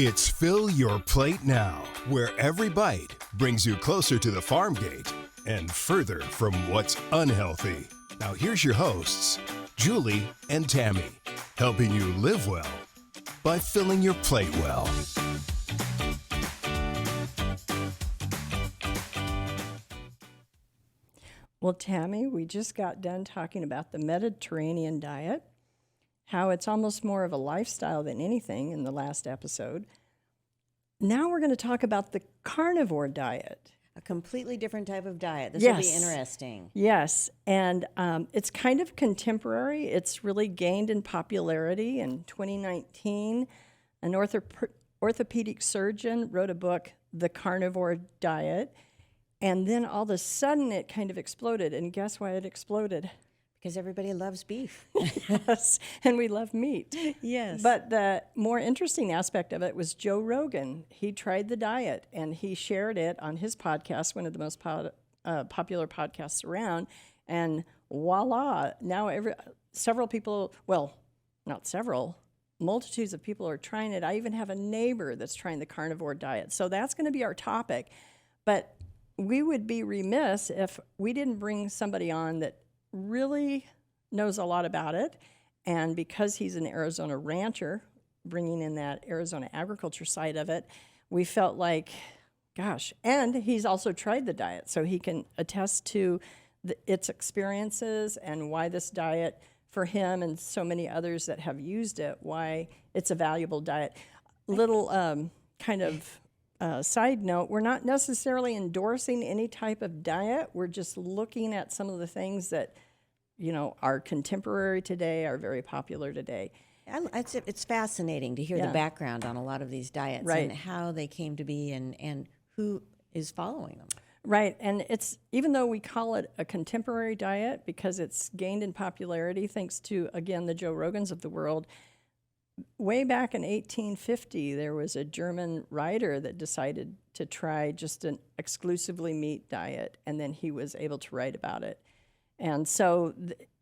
It's Fill Your Plate Now, where every bite brings you closer to the farm gate and further from what's unhealthy. Now here's your hosts, Julie and Tammy, helping you live well by filling your plate well. Well, Tammy, we just got done talking about the Mediterranean diet, how it's almost more of a lifestyle than anything in the last episode. Now we're going to talk about the carnivore diet. A completely different type of diet. This will be interesting. Yes, and it's kind of contemporary. It's really gained in popularity. In 2019, an orthopedic surgeon wrote a book, The Carnivore Diet, and then all of a sudden it kind of exploded. And guess why it exploded? Because everybody loves beef. Yes, and we love meat. Yes. But the more interesting aspect of it was Joe Rogan. He tried the diet, and he shared it on his podcast, one of the most popular podcasts around, and voila, now several people, well, not several, multitudes of people are trying it. I even have a neighbor that's trying the carnivore diet. So that's going to be our topic. But we would be remiss if we didn't bring somebody on that really knows a lot about it, and because he's an Arizona rancher, bringing in that Arizona agriculture side of it, we felt like, gosh, and he's also tried the diet, so he can attest to its experiences and why this diet, for him and so many others that have used it, why it's a valuable diet. Little side note, we're not necessarily endorsing any type of diet. We're just looking at some of the things that, are contemporary today, are very popular today. It's fascinating to hear the background on a lot of these diets, right, and how they came to be and who is following them. Right, and it's, even though we call it a contemporary diet because it's gained in popularity thanks to, again, the Joe Rogans of the world, way back in 1850, there was a German writer that decided to try just an exclusively meat diet, and then he was able to write about it. And so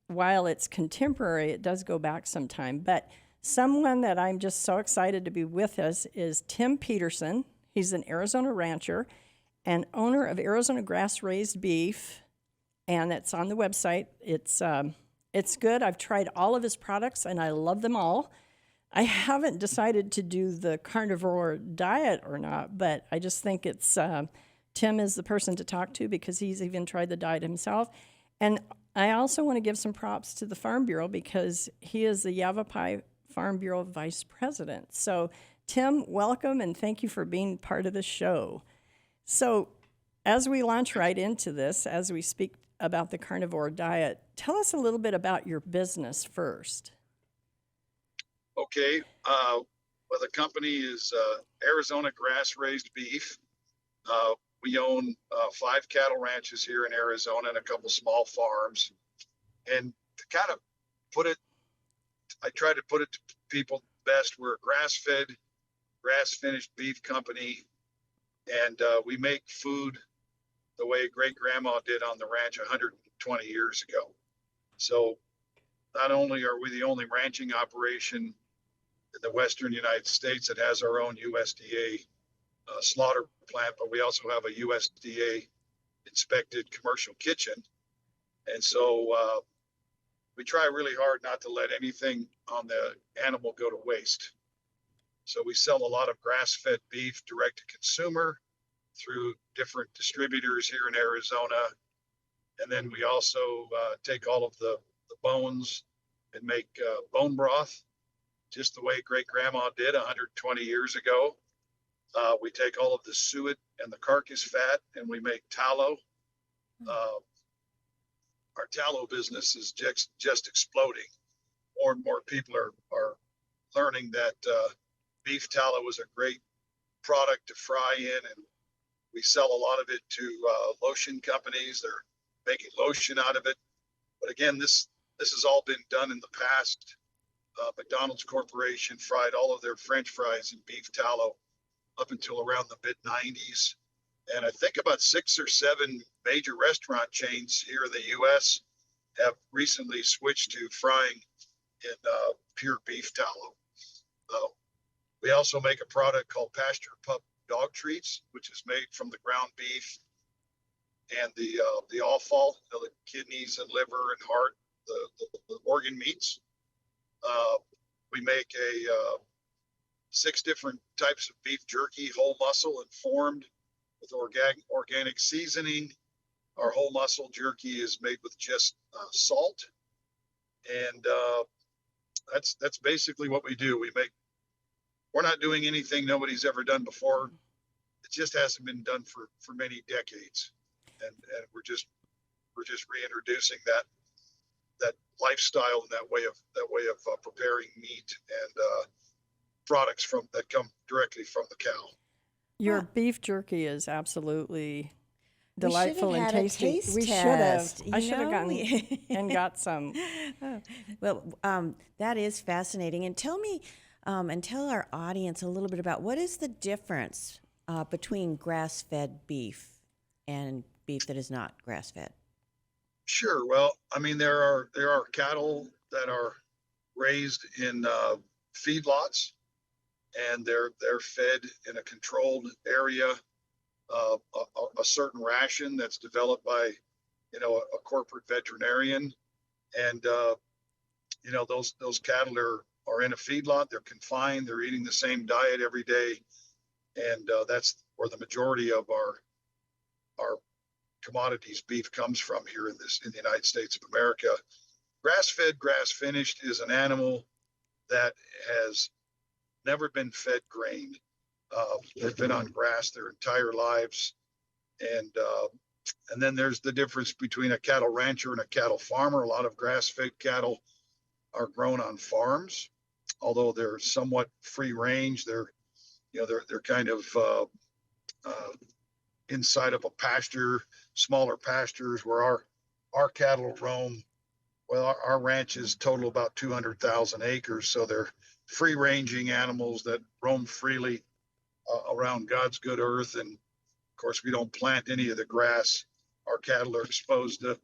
while it's contemporary, it does go back some time. But someone that I'm just so excited to be with us is Tim Petersen. He's an Arizona rancher and owner of Arizona Grass-Raised Beef, and it's on the website. It's good. I've tried all of his products, and I love them all. I haven't decided to do the carnivore diet or not, but I just think it's Tim is the person to talk to because he's even tried the diet himself. And I also want to give some props to the Farm Bureau because he is the Yavapai Farm Bureau Vice President. So, Tim, welcome, and thank you for being part of the show. So, as we launch right into this, as we speak about the carnivore diet, tell us a little bit about your business first. Okay, well, the company is Arizona Grass-Raised Beef. We own 5 cattle ranches here in Arizona and a couple small farms. And to kind of I try to put it to people best, we're a grass-fed, grass-finished beef company, and we make food the way great-grandma did on the ranch 120 years ago. So not only are we the only ranching operation in the Western United States that has our own USDA slaughter plant, but we also have a USDA inspected commercial kitchen. And so we try really hard not to let anything on the animal go to waste. So we sell a lot of grass-fed beef direct to consumer through different distributors here in Arizona. And then we also take all of the bones and make bone broth, just the way great-grandma did 120 years ago. We take all of the suet and the carcass fat, and we make tallow. Our tallow business is just exploding. More and more people are learning that beef tallow is a great product to fry in, and we sell a lot of it to lotion companies. They're making lotion out of it. But again, this has all been done in the past. McDonald's Corporation fried all of their French fries in beef tallow up until around the mid-90s. And I think about 6 or 7 major restaurant chains here in the U.S. have recently switched to frying in pure beef tallow. We also make a product called Pasture Pup Dog Treats, which is made from the ground beef and the offal, the kidneys and liver and heart, the organ meats. We make a 6 different types of beef jerky, whole muscle and formed with organic seasoning. Our whole muscle jerky is made with just salt, and that's basically what we do. We're not doing anything nobody's ever done before. It just hasn't been done for many decades, and we're just reintroducing that lifestyle and that way of preparing meat and products that come directly from the cow. Your beef jerky is absolutely delightful and had a tasty. taste We should test, have. I should have know? gotten and got some. Well, that is fascinating. And tell me, and tell our audience a little bit about what is the difference between grass-fed beef and beef that is not grass-fed? Sure. Well, I mean, there are cattle that are raised in feedlots, and they're fed in a controlled area, a certain ration that's developed by, a corporate veterinarian, and those cattle are in a feedlot. They're confined. They're eating the same diet every day, and that's where the majority of our commodities beef comes from here in the United States of America. Grass-fed, grass-finished is an animal that has never been fed grain. They've been on grass their entire lives, and then there's the difference between a cattle rancher and a cattle farmer. A lot of grass-fed cattle are grown on farms, although they're somewhat free range. They're kind of inside of a pasture, smaller pastures where our cattle roam. Well, our ranches total about 200,000 acres, so they're free-ranging animals that roam freely around God's good earth. And of course, we don't plant any of the grass. Our cattle are exposed to,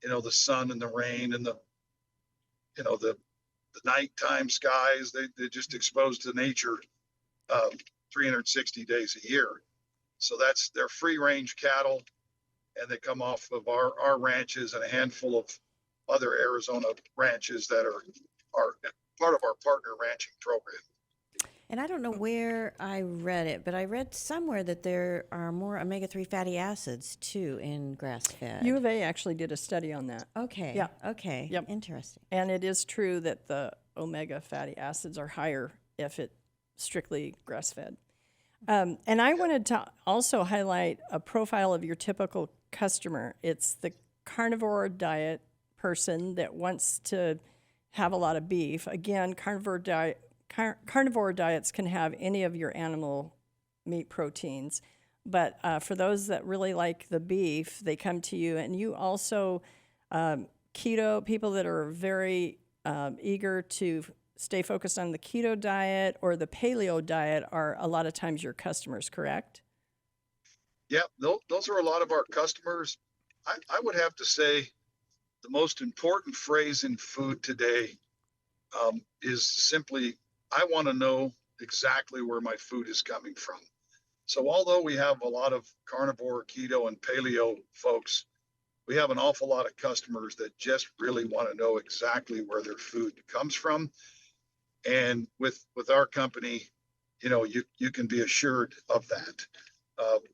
the sun and the rain and the nighttime skies. They're just exposed to nature 360 days a year. So they're free-range cattle, and they come off of our ranches and a handful of other Arizona ranches that are part of our partner ranching program. And I don't know where I read it, but I read somewhere that there are more omega-3 fatty acids, too, in grass-fed. U of A actually did a study on that. Okay. Yeah. Okay. Yep. Interesting. And it is true that the omega fatty acids are higher if it's strictly grass-fed. And I wanted to also highlight a profile of your typical customer. It's the carnivore diet person that wants to have a lot of beef. Again, carnivore diets can have any of your animal meat proteins. But for those that really like the beef, they come to you. And you also, keto, people that are very eager to stay focused on the keto diet or the paleo diet are a lot of times your customers, correct? Yeah, those are a lot of our customers. I would have to say the most important phrase in food today is simply, I want to know exactly where my food is coming from. So although we have a lot of carnivore, keto, and paleo folks, we have an awful lot of customers that just really want to know exactly where their food comes from. And with our company, you can be assured of that.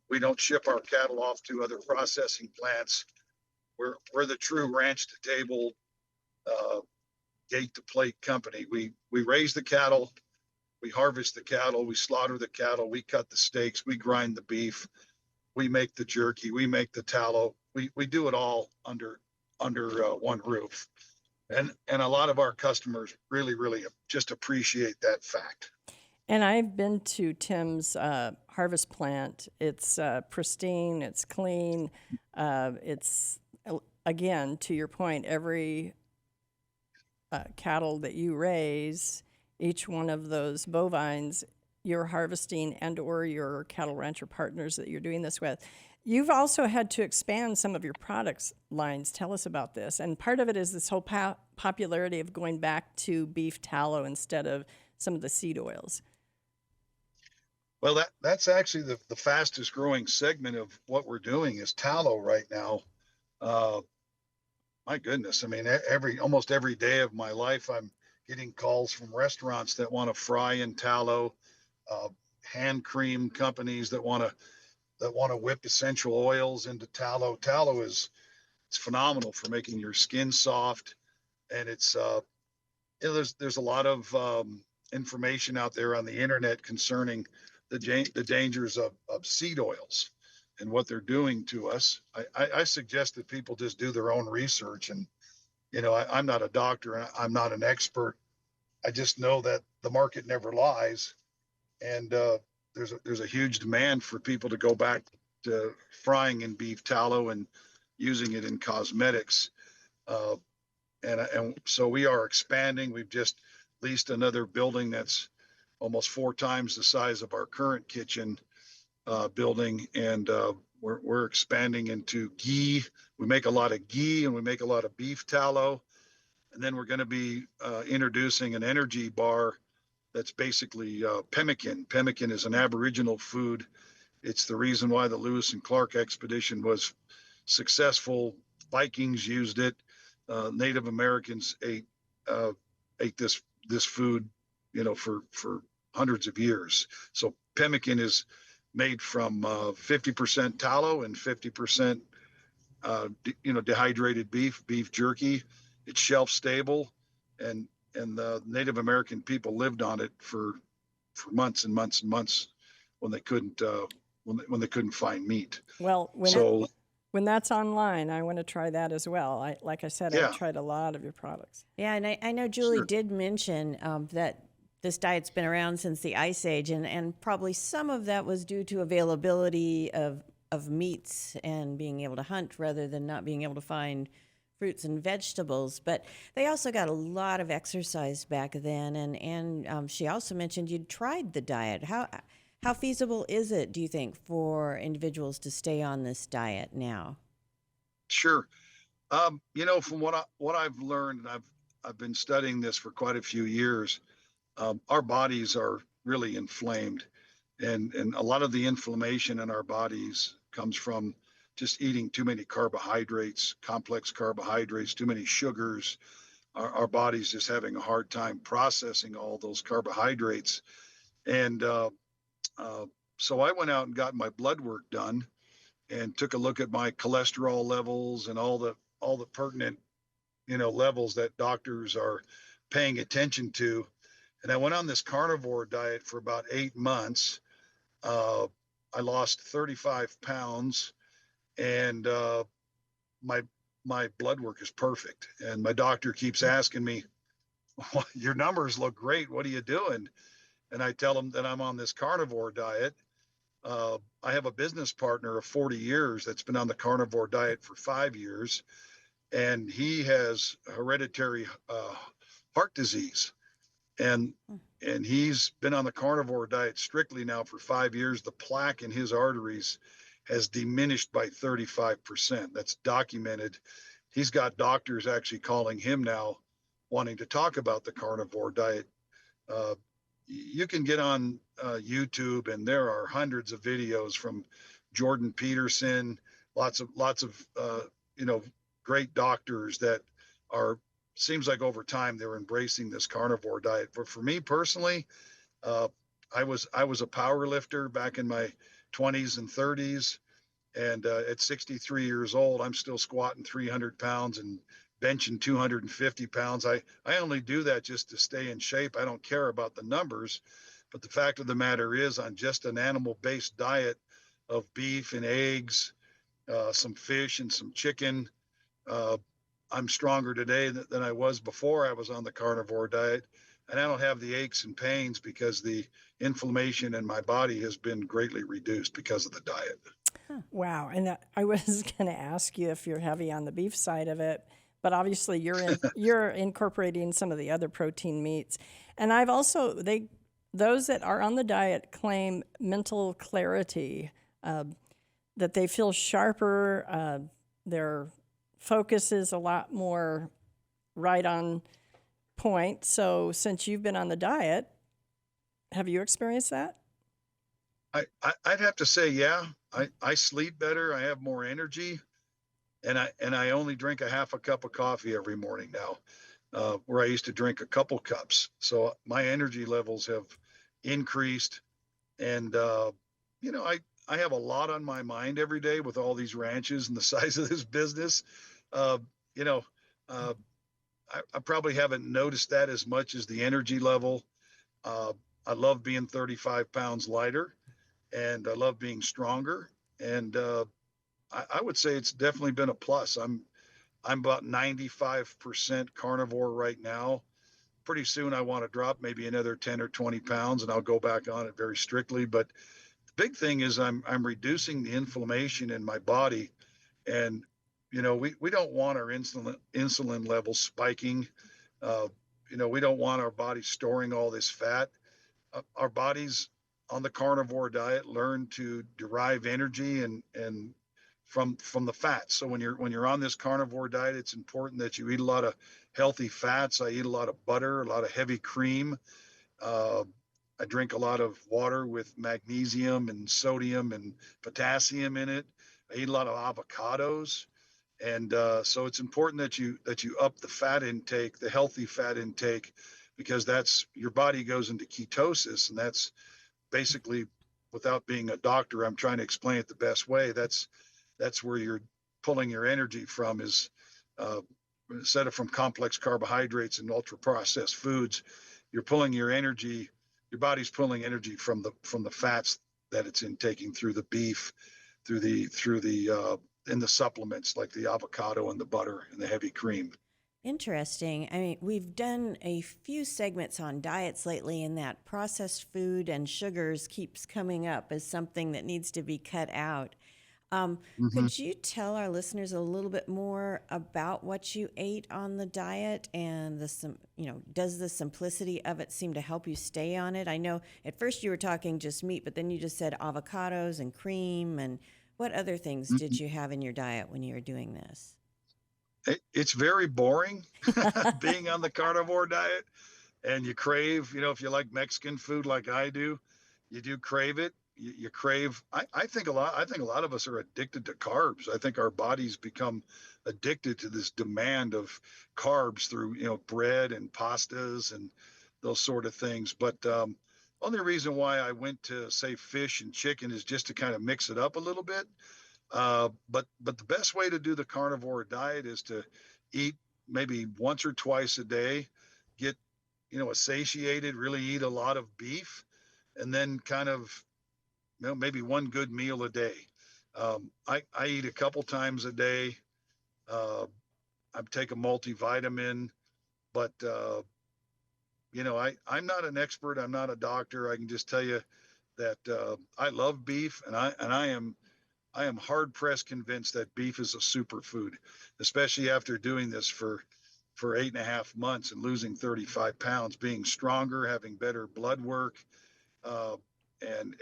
We don't ship our cattle off to other processing plants. We're the true ranch to table, gate to plate company. We raise the cattle, we harvest the cattle, we slaughter the cattle, we cut the steaks, we grind the beef, we make the jerky, we make the tallow. We do it all under one roof. And a lot of our customers really, really just appreciate that fact. And I've been to Tim's harvest plant. It's pristine, it's clean. It's, again, to your point, every cattle that you raise, each one of those bovines, you're harvesting and or your cattle rancher partners that you're doing this with. You've also had to expand some of your products lines. Tell us about this. And part of it is this whole popularity of going back to beef tallow instead of some of the seed oils. Well, that's actually the fastest growing segment of what we're doing is tallow right now. Uh, my goodness, I mean, almost every day of my life, I'm getting calls from restaurants that want to fry in tallow, uh, hand cream companies that want to whip essential oils into tallow. Tallow is it's phenomenal for making your skin soft, and there's a lot of information out there on the internet concerning the dangers of seed oils and what they're doing to us. I suggest that people just do their own research. And I'm not a doctor and I'm not an expert. I just know that the market never lies, and there's a huge demand for people to go back to frying in beef tallow and using it in cosmetics. Uh, and so we are expanding. We've just leased another building that's almost 4 times the size of our current kitchen building, and we're expanding into ghee. We make a lot of ghee and we make a lot of beef tallow, and then we're going to be introducing an energy bar that's basically pemmican. Pemmican is an Aboriginal food. It's the reason why the Lewis and Clark expedition was successful. Vikings used it. Native Americans uh, ate this food, for hundreds of years. So pemmican is made from 50% tallow and 50% dehydrated beef jerky. It's shelf stable, and the Native American people lived on it for months and months and months when they couldn't when they couldn't find meat. Well, So when that's online, I want to try that as well. Like I said, I've yeah, tried a lot of your products. Yeah, and I know Julie sure. did mention that this diet's been around since the Ice Age, and probably some of that was due to availability of meats and being able to hunt rather than not being able to find fruits and vegetables. But they also got a lot of exercise back then, and she also mentioned you'd tried the diet. How feasible is it, do you think, for individuals to stay on this diet now? Sure. From what I've learned, and I've been studying this for quite a few years. Our bodies are really inflamed, and a lot of the inflammation in our bodies comes from just eating too many carbohydrates, complex carbohydrates, too many sugars. Our body's just having a hard time processing all those carbohydrates, and uh, so I went out and got my blood work done and took a look at my cholesterol levels and all the pertinent levels that doctors are paying attention to. And I went on this carnivore diet for about 8 months. uh, I lost 35 pounds, and my my blood work is perfect, and my doctor keeps asking me, well, your numbers look great, what are you doing? And I tell him that I'm on this carnivore diet. I have a business partner of 40 years that's been on the carnivore diet for 5 years, and he has hereditary heart disease, and he's been on the carnivore diet strictly now for 5 years. The plaque in his arteries has diminished by 35%. That's documented. He's got doctors actually calling him now, wanting to talk about the carnivore diet. Uh, you can get on YouTube, and there are hundreds of videos from Jordan Peterson, lots of you know great doctors that are, seems like over time they're embracing this carnivore diet. But for me personally, uh, I was a power lifter back in my 20s and 30s, and at 63 years old, I'm still squatting 300 pounds and benching 250 pounds. I only do that just to stay in shape. I don't care about the numbers. But the fact of the matter is, on just an animal based diet of beef and eggs, some fish and some chicken, uh, I'm stronger today than I was before I was on the carnivore diet. And I don't have the aches and pains because the inflammation in my body has been greatly reduced because of the diet. Wow. And I was going to ask you if you're heavy on the beef side of it, but obviously you're incorporating some of the other protein meats. And I've also those that are on the diet claim mental clarity, that they feel sharper, their focus is a lot more right on point. So since you've been on the diet, have you experienced that? I'd have to say, yeah, I sleep better. I have more energy, and I only drink a half a cup of coffee every morning now, where I used to drink a couple cups. So my energy levels have increased, and you know, I have a lot on my mind every day with all these ranches and the size of this business. Uh, you know, uh, I probably haven't noticed that as much as the energy level. Uh, I love being 35 pounds lighter, and I love being stronger. And I would say it's definitely been a plus. I'm about 95% carnivore right now. Pretty soon I want to drop maybe another 10 or 20 pounds, and I'll go back on it very strictly. But the big thing is I'm reducing the inflammation in my body, and we don't want our insulin levels spiking. Uh, we don't want our body storing all this fat. Our bodies on the carnivore diet learn to derive energy and from the fats. So when you're on this carnivore diet, it's important that you eat a lot of healthy fats. I eat a lot of butter, a lot of heavy cream. Uh, I drink a lot of water with magnesium and sodium and potassium in it. I eat a lot of avocados, and so it's important that you up the fat intake, the healthy fat intake, because that's your body goes into ketosis, and that's basically, without being a doctor, I'm trying to explain it the best way. That's where you're pulling your energy from, is uh, instead of from complex carbohydrates and ultra processed foods, you're pulling your energy. Your body's pulling energy from the fats that it's intaking through the beef, through the in the supplements like the avocado and the butter and the heavy cream. Interesting. I mean, we've done a few segments on diets lately, and that processed food and sugars keeps coming up as something that needs to be cut out. Mm-hmm. Could you tell our listeners a little bit more about what you ate on the diet and does the simplicity of it seem to help you stay on it? I know at first you were talking just meat, but then you just said avocados and cream. And what other things did you have in your diet when you were doing this? It's very boring being on the carnivore diet, and you crave, if you like Mexican food like I do, you do crave it. You crave. I think a lot of us are addicted to carbs. I think our bodies become addicted to this demand of carbs through bread and pastas and those sort of things. But only reason why I went to say fish and chicken is just to kind of mix it up a little bit. But the best way to do the carnivore diet is to eat maybe once or twice a day, get satiated, really eat a lot of beef, and then kind of maybe one good meal a day. I eat a couple times a day. Uh, I take a multivitamin, but I'm not an expert. I'm not a doctor. I can just tell you that I love beef, and I am hard pressed convinced that beef is a superfood, especially after doing this for 8.5 months and losing 35 pounds, being stronger, having better blood work, uh, and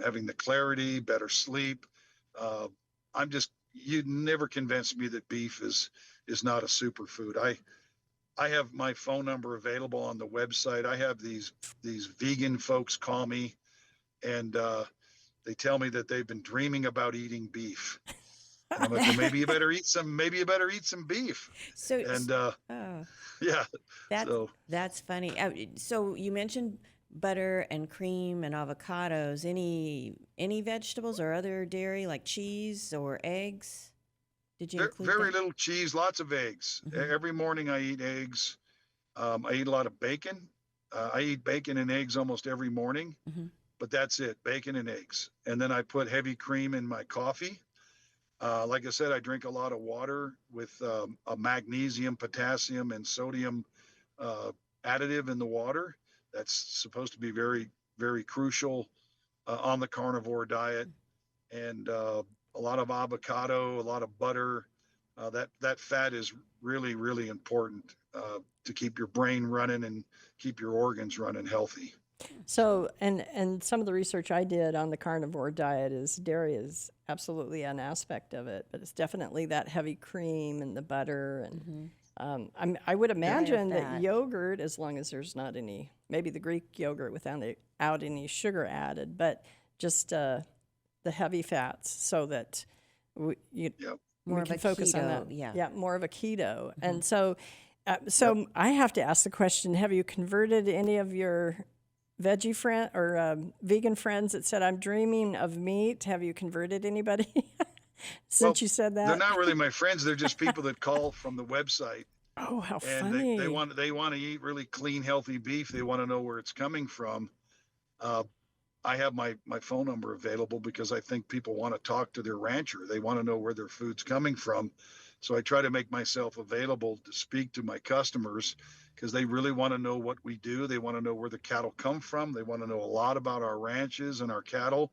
having the clarity, better sleep. Uh, you'd never convince me that beef is not a superfood. I have my phone number available on the website. I have these vegan folks call me, and they tell me that they've been dreaming about eating beef. And I'm like, well, maybe you better eat some. Maybe you better eat some beef. So, And oh, yeah, that's so that's funny. So you mentioned butter and cream and avocados. Any vegetables or other dairy like cheese or eggs? Did you include very that? little cheese, lots of eggs. Hmm. Every morning I eat eggs. I eat a lot of bacon. I eat bacon and eggs almost every morning, Hmm. but that's it, bacon and eggs. And then I put heavy cream in my coffee. Like I said, I drink a lot of water with a magnesium, potassium, and sodium uh, additive in the water. That's supposed to be very, very crucial on the carnivore diet. And a lot of avocado, a lot of butter. That fat is really, really important to keep your brain running and keep your organs running healthy. So, and some of the research I did on the carnivore diet is dairy is absolutely an aspect of it, but it's definitely that heavy cream and the butter. And I would imagine that fat. yogurt, as long as there's not any, maybe the Greek yogurt without out any sugar added, but just the heavy fats, so that we More of can a focus on keto, that. yeah. More of a keto. And so, I have to ask the question: have you converted any of your veggie friend or vegan friends that said, "I'm dreaming of meat"? Have you converted anybody since you said They're that? not really my friends. They're just people that call from the website, Oh, how and funny! they want to eat really clean, healthy beef. They want to know where it's coming from. Uh, I have my phone number available because I think people want to talk to their rancher. They want to know where their food's coming from. So I try to make myself available to speak to my customers because they really want to know what we do. They want to know where the cattle come from. They want to know a lot about our ranches and our cattle.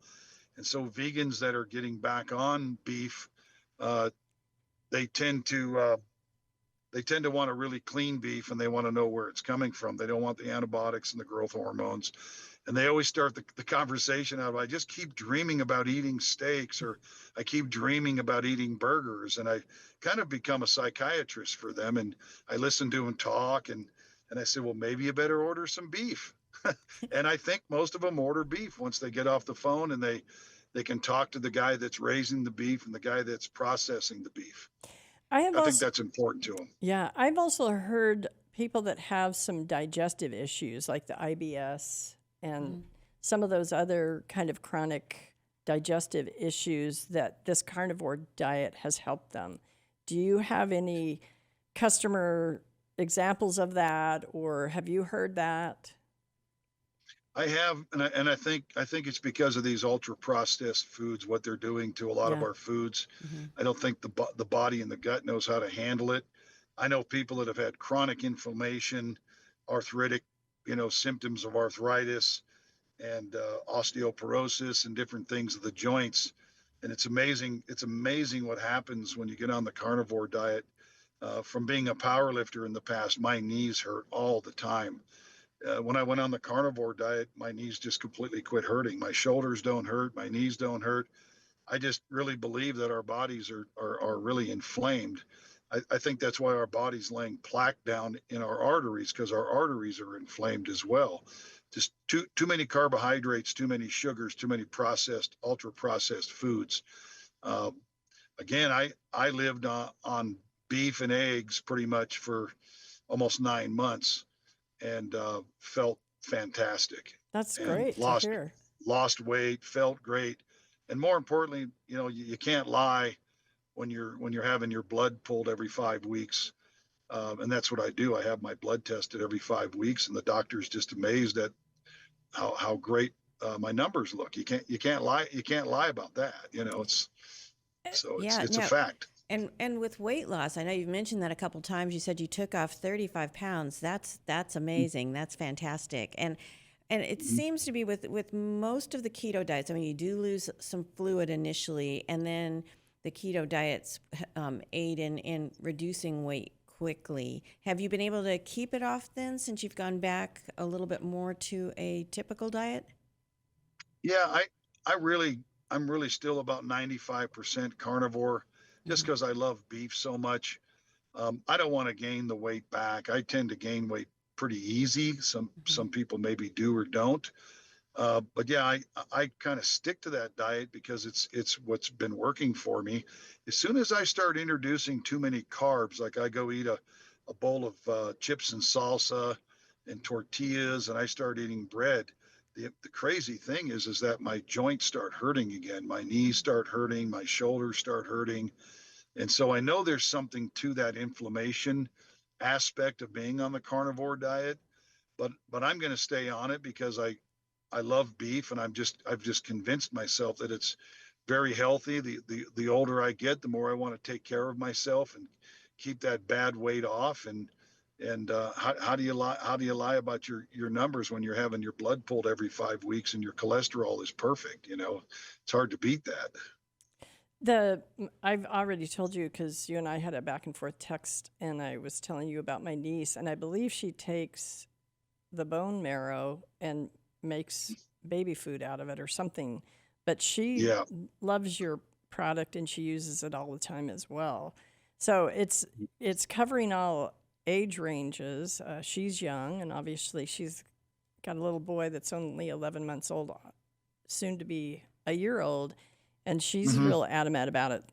And so vegans that are getting back on beef, uh, they tend to want a really clean beef, and they want to know where it's coming from. They don't want the antibiotics and the growth hormones. And they always start the conversation out of, I just keep dreaming about eating steaks, or I keep dreaming about eating burgers. And I kind of become a psychiatrist for them. And I listen to them talk, and I said, well, maybe you better order some beef. And I think most of them order beef once they get off the phone, and they can talk to the guy that's raising the beef and the guy that's processing the beef. I think that's important to them. Yeah, I've also heard people that have some digestive issues, like the IBS and some of those other kind of chronic digestive issues, that this carnivore diet has helped them. Do you have any customer examples of that, or have you heard that? I have, and I think it's because of these ultra processed foods, what they're doing to a lot of Yeah. our foods. Mm-hmm. I don't think the body and the gut knows how to handle it. I know people that have had chronic inflammation, arthritic, symptoms of arthritis, and osteoporosis and different things of the joints. And it's amazing. It's amazing what happens when you get on the carnivore diet. From being a power lifter in the past, my knees hurt all the time. When I went on the carnivore diet, my knees just completely quit hurting. My shoulders don't hurt. My knees don't hurt. I just really believe that our bodies are really inflamed. I think that's why our body's laying plaque down in our arteries, because our arteries are inflamed as well. Just too many carbohydrates, too many sugars, too many processed, ultra processed foods. Uh, Again, I lived on beef and eggs pretty much for almost 9 months, and felt fantastic, That's and great to hear. lost weight, felt great, and more importantly, you can't lie when you're having your blood pulled every 5 weeks, and that's what I do. I have my blood tested every 5 weeks, and the doctor's just amazed at how great my numbers look. You can't lie about that. Yeah. It's a Now, fact. and with weight loss, I know you've mentioned that a couple times. You said you took off 35 pounds. That's amazing. That's fantastic. And it seems to be with most of the keto diets. I mean, you do lose some fluid initially, and then the keto diets aid in reducing weight quickly. Have you been able to keep it off then, since you've gone back a little bit more to a typical diet? Yeah, I'm really still about 95% carnivore, just Mm-hmm. because I love beef so much. I don't want to gain the weight back. I tend to gain weight pretty easy. Some people maybe do or don't. But yeah, I kind of stick to that diet because it's what's been working for me. As soon as I start introducing too many carbs, like I go eat a bowl of chips and salsa and tortillas, and I start eating bread. The crazy thing is that my joints start hurting again. My knees start hurting. My shoulders start hurting. And so I know there's something to that inflammation aspect of being on the carnivore diet, but I'm going to stay on it because I love beef, and I've just convinced myself that it's very healthy. The older I get, the more I want to take care of myself and keep that bad weight off. And how do you lie about your numbers when you're having your blood pulled every 5 weeks and your cholesterol is perfect? It's hard to beat that. I've already told you, because you and I had a back and forth text, and I was telling you about my niece, and I believe she takes the bone marrow and makes baby food out of it or something. But she Yeah. loves your product, and she uses it all the time as well. So it's covering all age ranges. She's young, and obviously she's got a little boy that's only 11 months old. soon to be a year old, and she's Mm-hmm. real adamant about it.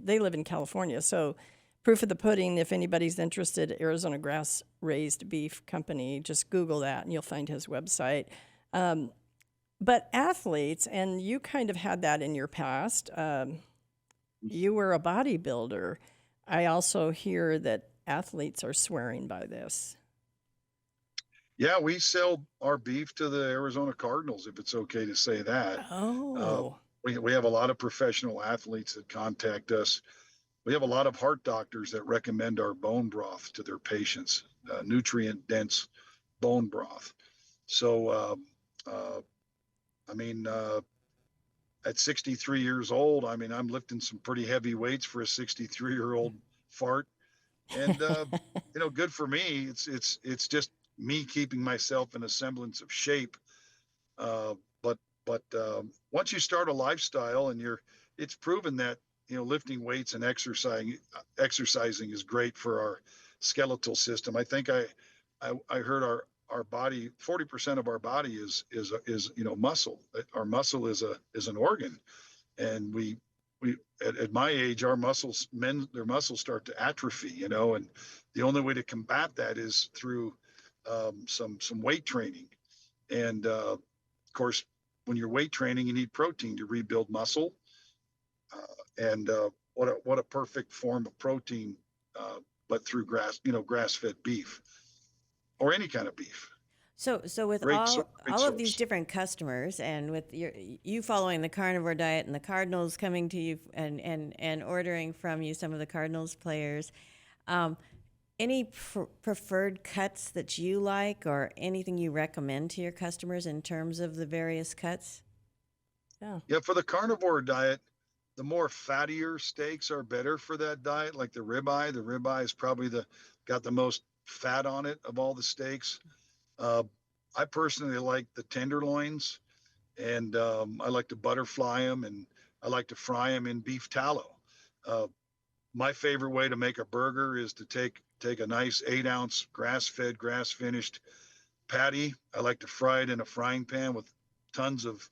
They live in California, so proof of the pudding. If anybody's interested, Arizona Grass Raised Beef Company, just Google that and you'll find his website. But athletes, and you kind of had that in your past. You were a bodybuilder. I also hear that athletes are swearing by this. Yeah, we sell our beef to the Arizona Cardinals, if it's okay to say that. Uh, Oh, we have a lot of professional athletes that contact us. We have a lot of heart doctors that recommend our bone broth to their patients, nutrient dense bone broth. So, uh, I mean, at 63 years old, I mean, I'm lifting some pretty heavy weights for a 63-year-old fart, and good for me. It's just me keeping myself in a semblance of shape. Uh, but once you start a lifestyle and it's proven that lifting weights and exercising is great for our skeletal system. I think I heard our body, 40% of our body is muscle. Our muscle is an organ, and we at my age, our their muscles start to atrophy, and the only way to combat that is through some weight training. And of course, when you're weight training, you need protein to rebuild muscle. And what a perfect form of protein, but through grass-fed beef or any kind of beef. So with Great, great all of these source. different customers, and with you following the carnivore diet, and the Cardinals coming to you and ordering from you, some of the Cardinals players, um, any preferred cuts that you like, or anything you recommend to your customers in terms of the various cuts? yeah. Yeah, for the carnivore diet, the more fattier steaks are better for that diet, like the ribeye. The ribeye is probably got the most fat on it of all the steaks. Uh, I personally like the tenderloins, and I like to butterfly them, and I like to fry them in beef tallow. Uh, my favorite way to make a burger is to take a nice 8-ounce grass-fed, grass-finished patty. I like to fry it in a frying pan with tons of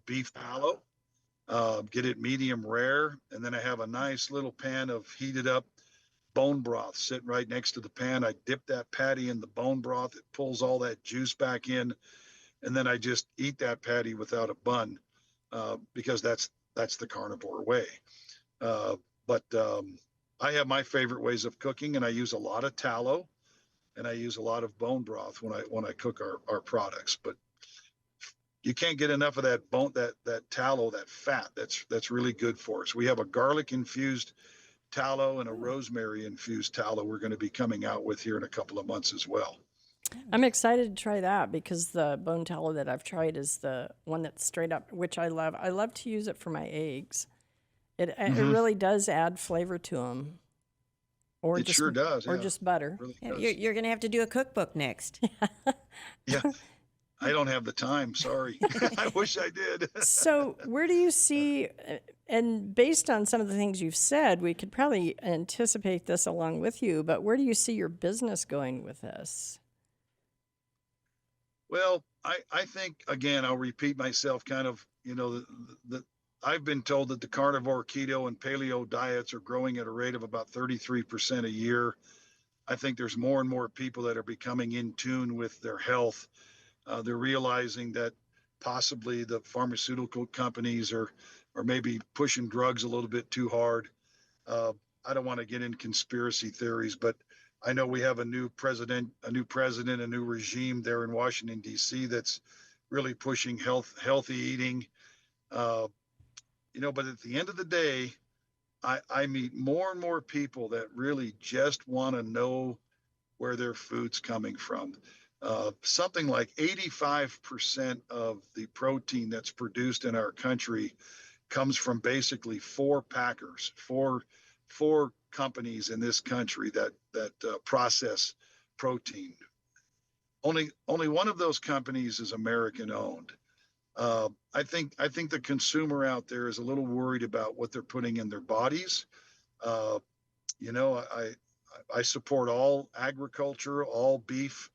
beef tallow. Get it medium rare, and then I have a nice little pan of heated up bone broth sitting right next to the pan. I dip that patty in the bone broth. It pulls all that juice back in, and then I just eat that patty without a bun, because that's the carnivore way. Uh, but I have my favorite ways of cooking, and I use a lot of tallow, and I use a lot of bone broth when I cook our products. But you can't get enough of that tallow, that fat. That's really good for us. We have a garlic infused tallow and a rosemary infused tallow we're going to be coming out with here in a couple of months as well. I'm excited to try that because the bone tallow that I've tried is the one that's straight up, which I love. I love to use it for my eggs. It really does add flavor to them, It sure does. or Yeah, just butter. really Yeah, does. you're going to have to do a cookbook next. Yeah, I don't have the time. Sorry. I wish I did. So, where do you see, and based on some of the things you've said, we could probably anticipate this along with you, but where do you see your business going with this? Well, I think, again, I'll repeat myself kind of, I've been told that the carnivore, keto, and paleo diets are growing at a rate of about 33% a year. I think there's more and more people that are becoming in tune with their health. They're realizing that possibly the pharmaceutical companies are maybe pushing drugs a little bit too hard. Uh, I don't want to get in conspiracy theories, but I know we have a new president, a new regime there in Washington D.C. that's really pushing healthy eating. Uh, but at the end of the day, I meet more and more people that really just want to know where their food's coming from. Something like 85% of the protein that's produced in our country comes from basically four companies in this country that process protein. Only one of those companies is American owned. I think the consumer out there is a little worried about what they're putting in their bodies. Uh, you know, I support all agriculture, all beef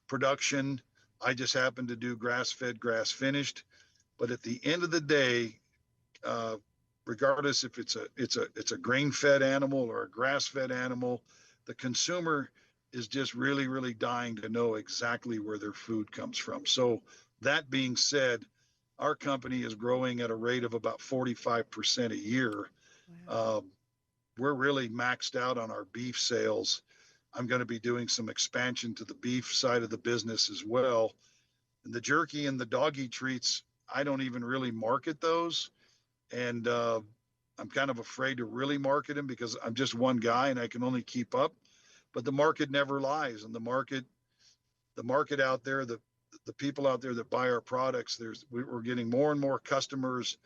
production. I just happen to do grass fed, grass finished. But at the end of the day, regardless if it's a grain-fed animal or a grass-fed animal, the consumer is just really, really dying to know exactly where their food comes from. So that being said, our company is growing at a rate of about 45% a year. Wow. We're really maxed out on our beef sales. I'm going to be doing some expansion to the beef side of the business as well. And the jerky and the doggy treats, I don't even really market those. And I'm kind of afraid to really market them because I'm just one guy and I can only keep up. But the market never lies, and the market out there, the people out there that buy our products, we're getting more and more customers,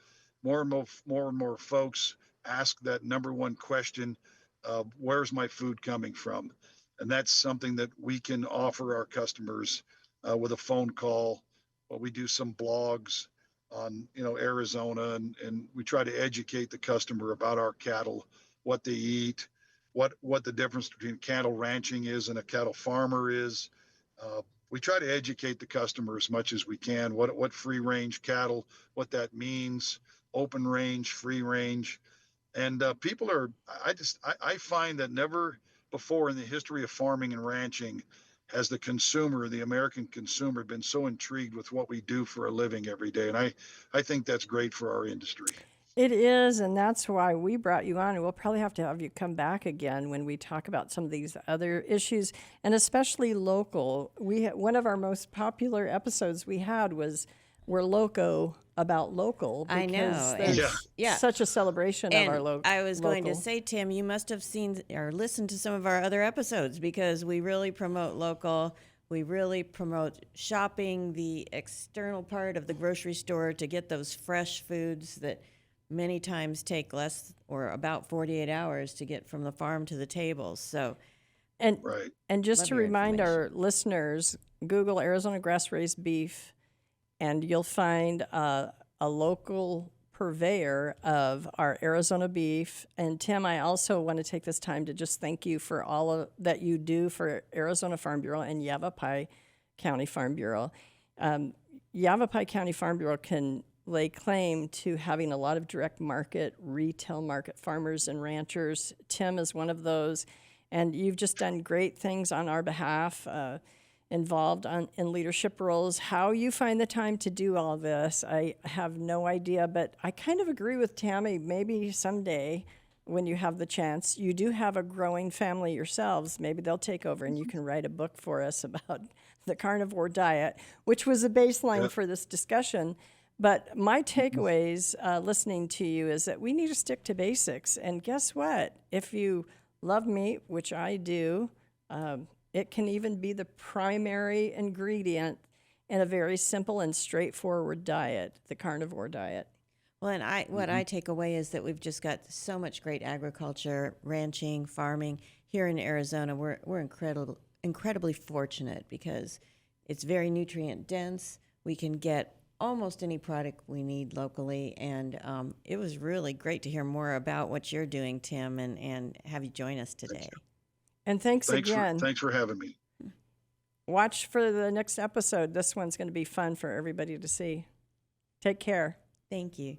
more and more folks ask that number one question, where's my food coming from? And that's something that we can offer our customers with a phone call. Well, we do some blogs on Arizona, and we try to educate the customer about our cattle, what they eat, what the difference between cattle ranching is and a cattle farmer is. We try to educate the customer as much as we can, what free range cattle, what that means, open range, free range. And I find that never before in the history of farming and ranching has the consumer, the American consumer, been so intrigued with what we do for a living every day. And I think that's great for our industry. It is, and that's why we brought you on. And we'll probably have to have you come back again when we talk about some of these other issues, and especially local. One of our most popular episodes we had was "We're Loco About Local," I because know. there's Yeah. such a celebration And of our local. I was going to say, Tim, you must have seen or listened to some of our other episodes because we really promote local. We really promote shopping the external part of the grocery store to get those fresh foods that many times take less or about 48 hours to get from the farm to the table. So, And Right. and just Love to your remind our listeners, Google Arizona grass-raised beef, and you'll find a local purveyor of our Arizona beef. And Tim, I also want to take this time to just thank you for that you do for Arizona Farm Bureau and Yavapai County Farm Bureau. Yavapai County Farm Bureau can lay claim to having a lot of direct market, retail market farmers and ranchers. Tim is one of those, and you've just done great things on our behalf, involved in leadership roles. How you find the time to do all this, I have no idea, but I kind of agree with Tammy. Maybe someday when you have the chance, you do have a growing family yourselves. Maybe they'll take over and you can write a book for us about the carnivore diet, which was a baseline for this discussion. But my takeaways listening to you is that we need to stick to basics. And guess what? If you love meat, which I do, it can even be the primary ingredient in a very simple and straightforward diet, the carnivore diet. well, and what I take away is that we've just got so much great agriculture, ranching, farming here in Arizona. We're incredibly fortunate because it's very nutrient dense. We can get almost any product we need locally, and it was really great to hear more about what you're doing, Tim, and have you join us today. And thanks again. Thanks for having me. Watch for the next episode. This one's going to be fun for everybody to see. Take care. Thank you.